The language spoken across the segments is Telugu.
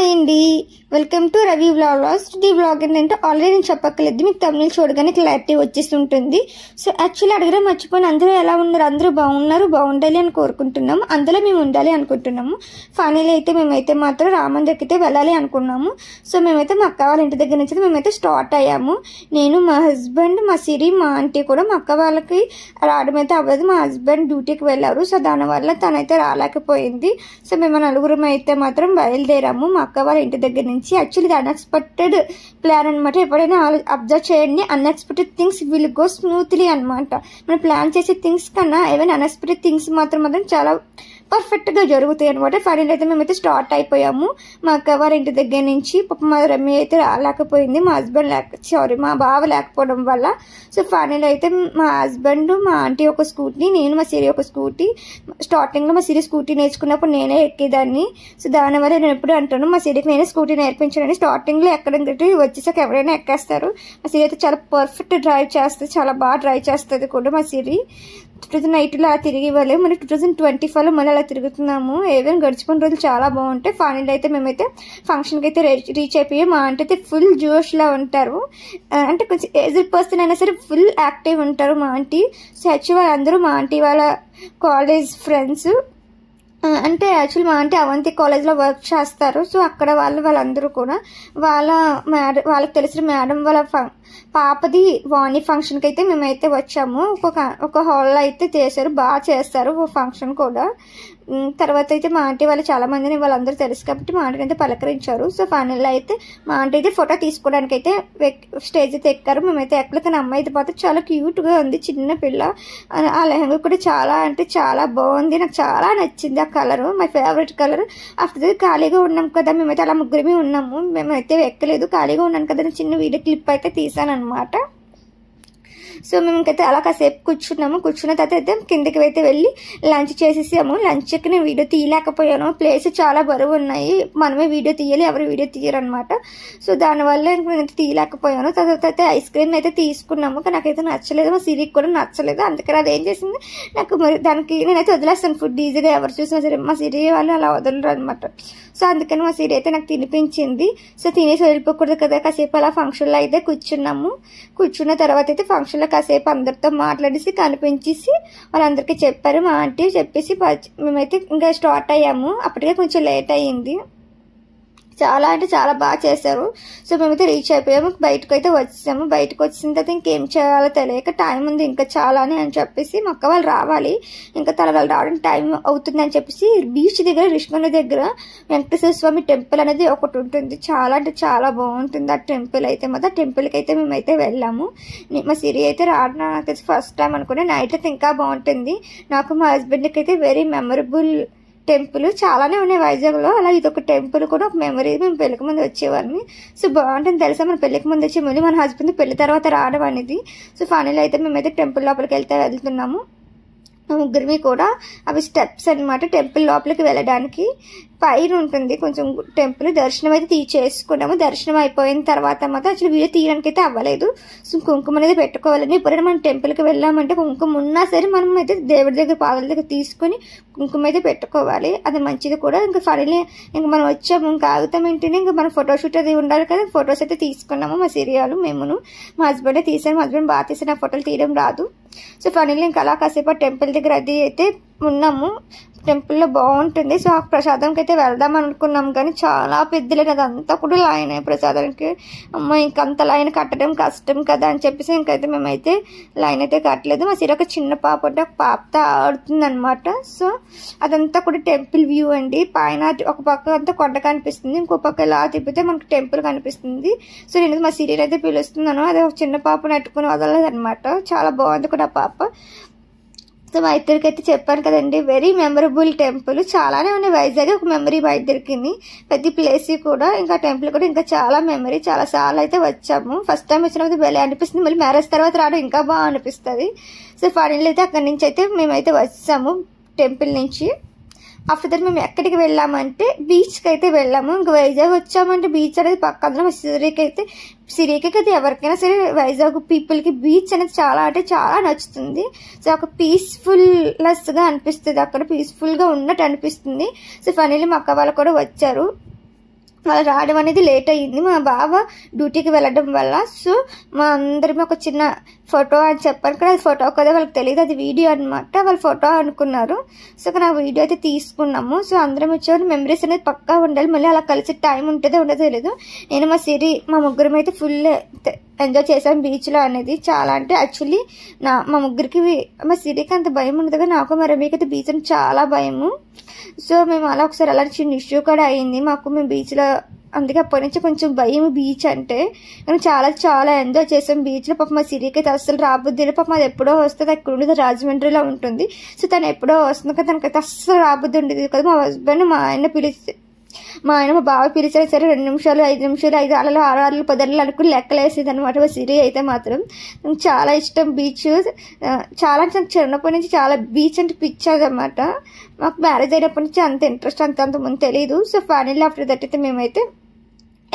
హాయ్ అండి, welcome to Ravi vlogs. The vlog ఏంటంటే ఆల్రెడీ నేను చెప్పక్కర్లేదు, మీకు తమిళ చూడగానే క్లారిటీ వచ్చేసి ఉంటుంది. సో యాక్చువల్లీ అడగడం మర్చిపోయిన అందరూ ఎలా ఉన్నారు, అందరూ బాగుండాలి అని కోరుకుంటున్నాము. అందులో మేము ఉండాలి అనుకుంటున్నాము. ఫైనల్ అయితే మేమైతే మాత్రం రామందిరికి అయితే వెళ్ళాలి అనుకున్నాము. సో మేమైతే మా అక్క వాళ్ళ ఇంటి దగ్గర నుంచి మేమైతే స్టార్ట్ అయ్యాము. నేను, మా హస్బెండ్, మా సిరి, మా ఆంటీ కూడా. మా అక్క వాళ్ళకి రావడం అయితే అవ్వదు, మా హస్బెండ్ డ్యూటీకి వెళ్ళారు. సో దానివల్ల తనైతే రాలేకపోయింది. సో మేము నలుగురం అయితే మాత్రం బయలుదేరాము మా అక్క వాళ్ళ ఇంటి దగ్గర నుంచి. యాక్చువల్లీ ఇది అన్ఎక్స్పెక్టెడ్ ప్లాన్ అనమాట. ఎప్పుడైనా అబ్జర్వ్ చేయండి, unexpected things will go smoothly అనమాట. మనం ప్లాన్ చేసే థింగ్స్ కన్నా ఏవైనా అన్ఎక్స్పెక్టెడ్ థింగ్స్ మాత్రం చాలా పర్ఫెక్ట్గా జరుగుతాయి అనమాట. ఫైనల్ అయితే మేమైతే స్టార్ట్ అయిపోయాము మా అక్క వారి ఇంటి దగ్గర నుంచి. పాప మా రమ్య అయితే రాలేకపోయింది, మా హస్బెండ్ మా బావ లేకపోవడం వల్ల. సో ఫైనల్ అయితే మా హస్బెండ్, మా ఆంటీ ఒక స్కూటీ, నేను, మా సిరి ఒక స్కూటీ. స్టార్టింగ్లో మా సిరి స్కూటీ నేర్చుకున్నప్పుడు నేనే ఎక్కేదాన్ని. సో దానివల్ల నేను ఎప్పుడు అంటాను, మా సిరికి నేనే స్కూటీ నేర్పించానని. స్టార్టింగ్లో ఎక్కడంటే వచ్చేసాక ఎవరైనా ఎక్కేస్తారు. మా సిరి అయితే చాలా పర్ఫెక్ట్ డ్రైవ్ చేస్తుంది, చాలా బాగా డ్రైవ్ చేస్తుంది కూడా మా సిరి. 2008లో అలా తిరిగి ఇవ్వలేము, మరి 2025లో మళ్ళీ అలా తిరుగుతున్నాము. ఏదైనా గడిచిపోయిన రోజులు చాలా బాగుంటాయి. ఫైనల్ అయితే మేమైతే ఫంక్షన్కి అయితే రీచ్ అయిపోయాం. మా ఆంటీ అయితే ఫుల్ జోష్లా ఉంటారు, అంటే కొంచెం ఏజ్డ్ పర్సన్ అయినా సరే ఫుల్ యాక్టివ్ ఉంటారు మా ఆంటీ. సో యాక్చువల్ అందరూ మా ఆంటీ వాళ్ళ కాలేజ్ ఫ్రెండ్స్. అంటే యాక్చువల్లీ మా ఆంటీ అవంతి కాలేజ్లో వర్క్ చేస్తారు. సో అక్కడ వాళ్ళందరూ కూడా వాళ్ళకి తెలిసిన మేడం వాళ్ళ పాపది వాణి ఫంక్షన్కి అయితే మేమైతే వచ్చాము. ఒక హాల్లో అయితే చేశారు, బాగా చేస్తారు ఫంక్షన్ కూడా. తర్వాత అయితే మా ఆంటీ వాళ్ళు చాలా మందిని వాళ్ళందరూ తెలుసు కాబట్టి మా ఆంటీని అయితే పలకరించారు. సో ఫైనల్ అయితే మా ఆంటీ అయితే ఫోటో తీసుకోవడానికి అయితే స్టేజ్ అయితే ఎక్కారు. మేమైతే ఎక్కడ, కానీ అమ్మాయి అయితే మాత్రం చాలా క్యూట్గా ఉంది, చిన్న పిల్ల. ఆ లెహంగా కూడా చాలా అంటే చాలా బాగుంది, నాకు చాలా నచ్చింది ఆ colour, my favourite colour. After ఖాళీగా ఉన్నాం కదా, మేమైతే అలా ముగ్గురమే ఉన్నాము, మేమైతే ఎక్కలేదు, ఖాళీగా ఉన్నాను కదా, చిన్న వీడియో క్లిప్ అయితే తీసాను అనమాట. సో మేము ఇంకైతే అలా కాసేపు కూర్చున్న తర్వాత అయితే కిందకి అయితే వెళ్ళి లంచ్ చేసేసాము. లంచ్కి నేను వీడియో తీయలేకపోయాను, ప్లేస్ చాలా బరువు ఉన్నాయి, మనమే వీడియో తీయాలి, ఎవరు వీడియో తీయరు అనమాట. సో దానివల్ల నేనైతే తీయలేకపోయాను. తర్వాత అయితే ఐస్ క్రీమ్ అయితే తీసుకున్నాము, కానీ నాకైతే నచ్చలేదు, మా సిరికి కూడా నచ్చలేదు. అందుకని అది ఏం చేసింది, నాకు మరి దానికి నేనైతే వదిలేస్తాను ఫుడ్ ఈజీగా, ఎవరు చూసినా సరే. మా సిరి వాళ్ళు అలా వదలరు అనమాట. సో అందుకని మా సిరి అయితే నాకు తినిపించింది. సో తినేసి వెళ్ళిపోకూడదు కదా, కాసేపు అలా ఫంక్షన్లో అయితే కూర్చున్న తర్వాత అయితే ఫంక్షన్లో కాసేపు అందరితో మాట్లాడేసి కనిపించేసి వాళ్ళందరికీ చెప్పారు. మా ఆంటీ చెప్పేసి మేమైతే ఇంకా స్టార్ట్ అయ్యాము. అప్పటికే కొంచెం లేట్ అయ్యింది, చాలా అంటే చాలా బాగా చేశారు. సో మేమైతే రీచ్ అయిపోయాము, బయటకు అయితే వచ్చాము. బయటకు వచ్చిన తర్వాత ఇంకేం చేయాలో తెలియక టైం ఉంది ఇంకా చాలా అని చెప్పేసి మా అక్క వాళ్ళు రావాలి, ఇంకా వాళ్ళు రావడానికి టైం అవుతుంది అని చెప్పేసి బీచ్ దగ్గర రిష్కొండ దగ్గర వెంకటేశ్వర స్వామి టెంపుల్ అనేది ఒకటి ఉంటుంది, చాలా అంటే చాలా బాగుంటుంది ఆ టెంపుల్ అయితే. ఆ టెంపుల్కి అయితే మేమైతే వెళ్ళాము. మా సిరి అయితే రావడం నాకు ఫస్ట్ టైం అనుకునే. నైట్ అయితే ఇంకా బాగుంటుంది. నాకు మా హస్బెండ్కి అయితే వెరీ మెమరబుల్ టెంపుల్ చాలానే ఉన్నాయి వైజాగ్లో, అలా ఇదొక టెంపుల్ కూడా ఒక మెమరీ. మేము పెళ్లికి ముందు వచ్చేవారిని. సో బాగుంటుంది తెలుసా, మన పెళ్లికి ముందు వచ్చే మళ్ళీ మన హస్బెండ్ పెళ్లి తర్వాత రావడం అనేది. సో ఫైనల్ అయితే మేమైతే టెంపుల్ లోపలికి వెళ్తున్నాము. ముగ్గురివి కూడా అవి స్టెప్స్ అనమాట, టెంపుల్ లోపలికి వెళ్ళడానికి పైన ఉంటుంది కొంచెం టెంపుల్. దర్శనం అయితే చేసుకున్నాము. దర్శనం అయిపోయిన తర్వాత మాత్రం యాక్చువల్లీ వీడియో తీయడానికి అయితే అవ్వలేదు. సో కుంకుమ అనేది పెట్టుకోవాలని. ఎప్పుడైనా మనం టెంపుల్కి వెళ్ళామంటే కుంకుమ ఉన్నా సరే మనం అయితే దేవుడి దగ్గర పాదాల దగ్గర తీసుకొని కుంకుమ అయితే పెట్టుకోవాలి, అది మంచిది కూడా. ఇంకా ఫైనల్లీ ఇంకా మనం వచ్చాము, ఇంకా ఆగుతాం ఏంటంటే ఇంకా మనం ఫోటోషూట్ అది ఉండాలి కదా. ఫొటోస్ అయితే తీసుకున్నాము, మా సీరియాలు మేమును. మా హస్బెండే తీసాను, మా హస్బెండ్ బాగా తీసిన ఫోటోలు తీయడం రాదు. సో ఫైనల్లీ ఇంకా అలా కాసేపు టెంపుల్ దగ్గర అది అయితే ఉన్నాము. టెంపుల్లో బాగుంటుంది. సో ఆ ప్రసాదంకి అయితే వెళ్దాం అనుకున్నాం, కానీ చాలా పెద్దలేదు, అదంతా కూడా లైన్ ప్రసాదానికి. అమ్మ ఇంకంత లైన్ కట్టడం కష్టం కదా అని చెప్పేసి ఇంకైతే మేమైతే లైన్ అయితే కట్టలేదు. మా సిరి ఒక చిన్న పాప ఉంటే ఒక పాపతో ఆడుతుంది అనమాట. సో అదంతా కూడా టెంపుల్ వ్యూ అండి. పైన ఒక పక్క అంతా కొండ కనిపిస్తుంది, ఇంకో పక్క ఇలా తిప్పితే మనకు టెంపుల్ కనిపిస్తుంది. సో నేను మా సిరి అయితే పిలుస్తున్నాను, అదే ఒక చిన్న పాప నెట్టుకుని వదలలేదు అనమాట. చాలా బాగుంది కూడా ఆ పాప. సో మా ఇద్దరికి అయితే చెప్పాను కదండి, వెరీ మెమరబుల్ టెంపుల్. చాలానే ఉన్నాయి వైజాగ్, ఒక మెమరీ మా ఇద్దరికి, పెద్ద ప్లేస్ కూడా. ఇంకా టెంపుల్ కూడా ఇంకా చాలా మెమరీ, చాలా సార్లు అయితే వచ్చాము. ఫస్ట్ టైం వచ్చినప్పుడు భలే అనిపిస్తుంది, మళ్ళీ మ్యారేజ్ తర్వాత రావడం ఇంకా బాగా అనిపిస్తుంది. సో ఫైనల్ అయితే అక్కడి నుంచి అయితే మేమైతే వచ్చాము టెంపుల్ నుంచి. ఆఫ్టర్ దట్ మేము ఎక్కడికి వెళ్ళామంటే బీచ్కి అయితే వెళ్ళాము. ఇంకా వైజాగ్ వచ్చామంటే బీచ్ అనేది పక్కన. మా సిరికి అయితే ఎవరికైనా సరే వైజాగ్ పీపుల్కి బీచ్ అనేది చాలా అంటే చాలా నచ్చుతుంది. సో ఒక పీస్ఫుల్నెస్గా అనిపిస్తుంది, అక్కడ పీస్ఫుల్గా ఉన్నట్టు అనిపిస్తుంది. సో ఫైనల్లీ మా అక్క వాళ్ళు కూడా వచ్చారు. వాళ్ళు రావడం అనేది లేట్ అయ్యింది మా బావ డ్యూటీకి వెళ్ళడం వల్ల. సో మా అందరం ఒక చిన్న ఫోటో అని చెప్పాను కదా, అది ఫోటో కదా వాళ్ళకి తెలియదు, అది వీడియో అనమాట. వాళ్ళు ఫోటో అనుకున్నారు. సో నా వీడియో అయితే తీసుకున్నాము. సో అందరం వచ్చేవారు మెమరీస్ అనేది పక్కా ఉండాలి. మళ్ళీ అలా కలిసి టైం ఉంటుందో ఉండదో తెలియదు. నేను మా సిరి మా ముగ్గురం అయితే ఫుల్ ఎంజాయ్ చేసాం బీచ్లో అనేది. చాలా అంటే యాక్చువల్లీ మా ముగ్గురికి మా సిరికి అంత భయం ఉండదు కానీ నాకు మా రమ్యకి అయితే బీచ్ అంటే చాలా భయము. సో మేము అలా ఒకసారి అలా చిన్న ఇష్యూ కూడా అయింది మాకు, మేము బీచ్లో. అందుకే అప్పటి నుంచి కొంచెం భయం బీచ్ అంటే. కానీ చాలా చాలా ఎంజాయ్ చేసాం బీచ్లో. పాప మా సిరికి అయితే అస్సలు రాబుద్ది, పాప అది ఎప్పుడో వస్తుంది, అక్కడ ఉండేది రాజమండ్రిలో ఉంటుంది. సో తను ఎప్పుడో వస్తుంది కదా, తనకైతే అస్సలు రాబుద్ది ఉండేది కదా. మా హస్బెండ్ మా ఆయన మా బావ పిలిచినా సరే 2 నిమిషాలు 5 నిమిషాలు 5 అలలు 6 అలలు 10 అలలు అనుకుని లెక్కలేసేది అనమాట. మా సిరి అయితే మాత్రం నాకు చాలా ఇష్టం బీచ్. చాలా చిన్నప్పటి నుంచి చాలా బీచ్ అంటే పిచ్చేది అనమాట. మాకు మ్యారేజ్ అయినప్పటి నుంచి అంత ఇంట్రెస్ట్ అంత ముందు తెలియదు. సో ఫైనల్లీ ఆఫ్టర్ దట్ అయితే మేమైతే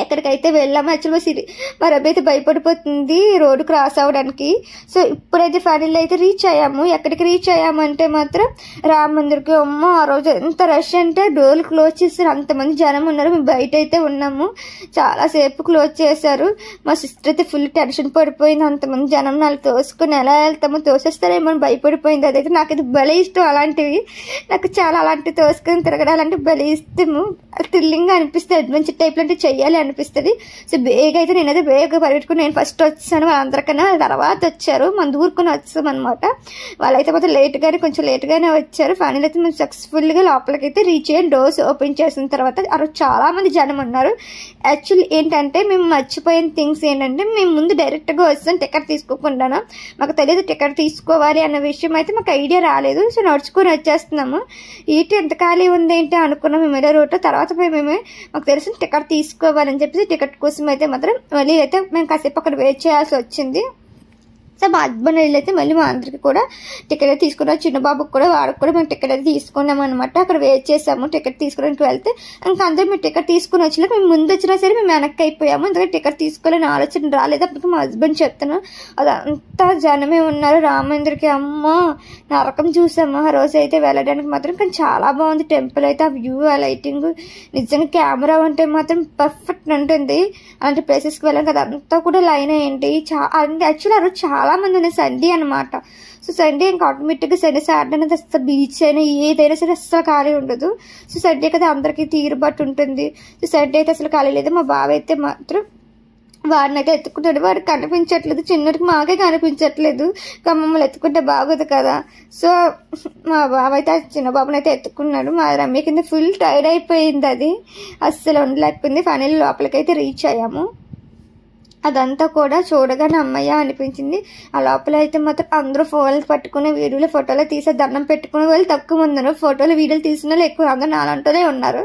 ఎక్కడికైతే వెళ్ళాము. యాక్చువల్గా మా రబ్బి అయితే భయపడిపోతుంది రోడ్డు క్రాస్ అవ్వడానికి. సో ఇప్పుడైతే ఫైనల్ అయితే రీచ్ అయ్యాము. ఎక్కడికి రీచ్ అయ్యామంటే మాత్రం రామ మందిర్కి. అమ్మో ఆ రోజు ఎంత రష్ అంటే డోర్లు క్లోజ్ చేస్తారు, అంతమంది జనం ఉన్నారు. మేము బయట అయితే ఉన్నాము, చాలాసేపు క్లోజ్ చేశారు. మా సిస్టర్ అయితే ఫుల్ టెన్షన్ పడిపోయింది, అంతమంది జనం నాలుగు తోసుకుని ఎలా వెళ్తామో తోసేస్తారేమో అని భయపడిపోయింది. అదైతే నాకైతే భలే ఇష్టం అలాంటివి. నాకు చాలా అలాంటివి తోసుకొని తిరగడాలంటే భలే ఇష్టము. థ్రిల్లింగ్గా అనిపిస్తుంది, అడ్వెంచర్ టైప్లో అంటే చెయ్యాలి అనిపిస్తుంది. సో బేగ అయితే నేనైతే బేగ పరిగెట్టుకుని నేను ఫస్ట్ వచ్చాను, వాళ్ళందరికన్నా తర్వాత వచ్చారు. మనం దూరుకుని వచ్చాం అనమాట. వాళ్ళైతే మొత్తం కొంచెం లేట్గానే వచ్చారు. ఫైనల్ అయితే మేము సక్సెస్ఫుల్గా లోపలికి అయితే రీచ్ అయ్యాం. డోర్స్ ఓపెన్ చేసిన తర్వాత ఆ రోజు చాలా మంది జనం ఉన్నారు. యాక్చువల్లీ ఏంటంటే మేము మర్చిపోయిన థింగ్స్ ఏంటంటే మేము ముందు డైరెక్ట్గా వస్తాం టికెట్ తీసుకోకుండా. మాకు తెలియదు టికెట్ తీసుకోవాలి అన్న విషయం అయితే మాకు ఐడియా రాలేదు. సో నడుచుకొని వచ్చేస్తున్నాము. ఏంటి ఎంత ఖాళీ ఉంది ఏంటి అనుకున్నాం మేము ఏదో రూట్లో. తర్వాత మాకు తెలిసిన టికెట్ తీసుకోవాలని చెప్పేసి టికెట్ కోసం అయితే మాత్రం మళ్ళీ అయితే మేము కాసేపు అక్కడ వెయిట్ చేయాల్సి వచ్చింది. సో మా హస్బెండ్ అయితే మళ్ళీ మా అందరికి కూడా టికెట్ అయితే తీసుకున్నాం. చిన్న బాబుకి కూడా వాడికి కూడా మేము టికెట్ అయితే తీసుకున్నాం అనమాట. అక్కడ వెయిట్ చేసాము టికెట్ తీసుకోవడానికి వెళ్తే. ఇంకా అందరూ మేము టికెట్ తీసుకుని వచ్చినా మేము ముందు వచ్చినా సరే మేము వెనక్కి అయిపోయాము. ఎందుకంటే టికెట్ తీసుకోవాలని ఆలోచన రాలేదు. అప్పటికి మా హస్బెండ్ చెప్తున్నాను అదంతా జనమే ఉన్నారు రామేంద్రకి. అమ్మ నరకం చూసాము ఆ రోజు అయితే వెళ్ళడానికి మాత్రం. కానీ చాలా బాగుంది టెంపుల్ అయితే. ఆ వ్యూ ఆ లైటింగ్ నిజంగా కెమెరా అంటే మాత్రం పర్ఫెక్ట్ ఉంటుంది. అలాంటి ప్లేసెస్కి వెళ్ళాం కదా, అదంతా కూడా లైన్ అయ్యండి. యాక్చువల్లీ ఆ రోజు చాలా మంది ఉన్నాయి, సండే అనమాట. సో సండే ఇంకా ఆటోమేటిక్గా సండే సాటర్డే అనేది అసలు బీచ్ అయినా ఏదైనా సరే అస్సలు ఖాళీ ఉండదు. సో సండే కదా అందరికీ తీరుబాటు ఉంటుంది. సో సండే అయితే అసలు ఖాళీ లేదు. మా బావ అయితే మాత్రం వాడిని అయితే ఎత్తుకుంటాడు, వాడికి కనిపించట్లేదు, చిన్నడికి మాకే కనిపించట్లేదు. మమ్మల్ని ఎత్తుకుంటే బాగోదు కదా. సో మా బావ అయితే చిన్న బాబుని అయితే ఎత్తుకున్నాడు. మా రమ్య కింద ఫుల్ టైర్డ్ అయిపోయింది, అది అస్సలు ఉండలేకపోయింది. ఫైనల్ లోపలికైతే రీచ్ అయ్యాము. అదంతా కూడా చూడగానే అమ్మయ్య అనిపించింది. ఆ లోపల అయితే మాత్రం అందరూ ఫోన్లు పట్టుకుని ఫోటోలు తీసే దండం పెట్టుకునే వాళ్ళు తక్కువ ఉన్నారు. ఫోటోలు వీడియోలు తీసిన వాళ్ళు ఎక్కువ, అందరూ నాలంటూనే ఉన్నారు.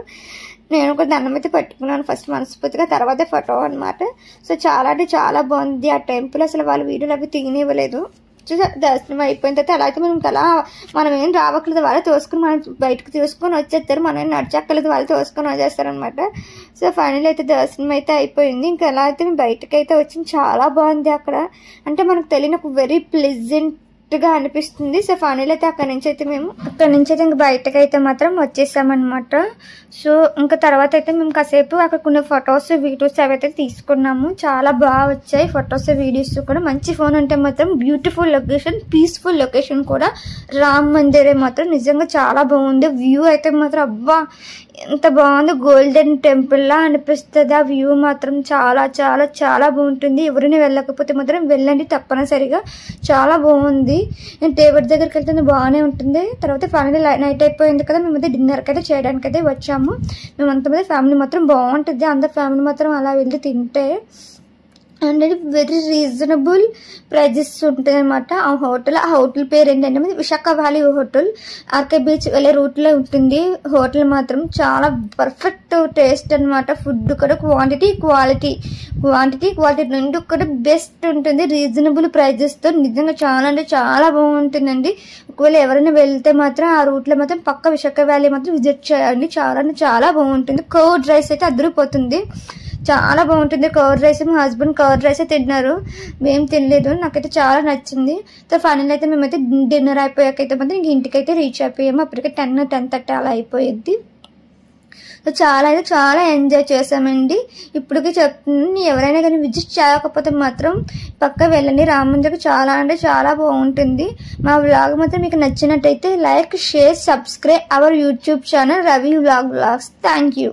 నేను కూడా దండం అయితే పట్టుకున్నాను ఫస్ట్ మనస్ఫూర్తిగా, తర్వాత ఫోటో అనమాట. సో చాలా అంటే చాలా బాగుంది ఆ టెంపుల్. అసలు వాళ్ళు వీడియోలు అవి తీయనివ్వలేదు. దర్శనం అయిపోయిన తర్వాత అలా అయితే మనం ఏం రావట్లేదు, వాళ్ళు తోసుకుని మనం బయటకు తీసుకొని వచ్చేస్తారు. మనం ఏం నడిచక్కలేదు, వాళ్ళు తోసుకొని వచ్చేస్తారనమాట. సో ఫైనల్ అయితే దర్శనం అయితే అయిపోయింది. ఇంకా ఎలా అయితే మేము బయటకు అయితే వచ్చింది. చాలా బాగుంది అక్కడ, అంటే మనకు తెలియని ఒక వెరీ ప్లెజెంట్ గా అనిపిస్తుంది. సో ఫైనల్ అయితే అక్కడ నుంచి అయితే ఇంకా బయటకు అయితే మాత్రం వచ్చేసామన్నమాట. సో ఇంకా తర్వాత అయితే మేము కాసేపు అక్కడ కొన్ని ఫొటోస్ వీడియోస్ అవైతే తీసుకున్నాము. చాలా బాగా వచ్చాయి ఫొటోస్ వీడియోస్ కూడా. మంచి ఫోన్ ఉంటే మాత్రం బ్యూటిఫుల్ లొకేషన్, పీస్ఫుల్ లొకేషన్ కూడా. రామ్ మందిరే మాత్రం నిజంగా చాలా బాగుంది. వ్యూ అయితే మాత్రం అబ్బా ఎంత బాగుంది, గోల్డెన్ టెంపుల్ లా అనిపిస్తుంది. ఆ వ్యూ మాత్రం చాలా చాలా చాలా బాగుంటుంది. ఎవరిని వెళ్ళకపోతే మాత్రం వెళ్ళండి తప్పనిసరిగా, చాలా బాగుంది. నేను టేబుల్ దగ్గరికి వెళ్తే బాగానే ఉంటుంది. తర్వాత ఫైనల్ నైట్ అయిపోయింది కదా, మేమైతే డిన్నర్కి అయితే చేయడానికి అయితే వచ్చాము. మేమంతమంది ఫ్యామిలీ మాత్రం బాగుంటుంది. అందరు ఫ్యామిలీ మాత్రం అలా వెళ్ళి తింటే అండ్ వెరీ రీజనబుల్ ప్రైజెస్ ఉంటుంది అనమాట. ఆ హోటల్ పేరు ఏంటంటే Visakha valley hotel, RK beach వెళ్ళే రూట్లో ఉంటుంది. హోటల్ మాత్రం చాలా పర్ఫెక్ట్ టేస్ట్ అనమాట. ఫుడ్ కూడా క్వాలిటీ రెండు కూడా బెస్ట్ ఉంటుంది. రీజనబుల్ ప్రైజెస్తో నిజంగా చాలా అంటే చాలా బాగుంటుందండి. ఒకవేళ ఎవరైనా వెళ్తే మాత్రం ఆ రూట్లో మాత్రం పక్క విశాఖ వ్యాలీ మాత్రం విజిట్ చేయండి. చాలా అంటే చాలా బాగుంటుంది. కర్డ్ రైస్ అయితే అదిరిపోతుంది, చాలా బాగుంటుంది. కర్డ్ రైస్ మా హస్బెండ్ కర్డ్ రైస్ తిన్నారు, మేము తినలేదు. నాకైతే చాలా నచ్చింది. సో ఫైనల్ అయితే మేమైతే డిన్నర్ అయిపోయాకైతే మాత్రం ఇంటికైతే రీచ్ అయిపోయాము. అప్పటికే 10-10:30 అలా అయిపోయింది. సో చాలా అయితే చాలా ఎంజాయ్ చేసామండి. ఇప్పటికీ చెప్తున్నాను, ఎవరైనా కానీ విజిట్ చేయకపోతే మాత్రం పక్కా వెళ్ళండి. రామ మందిరం చాలా అంటే చాలా బాగుంటుంది. మా వ్లాగ్ మాత్రం మీకు నచ్చినట్టయితే like, share, subscribe our YouTube channel Ravi vlogs. Thank you.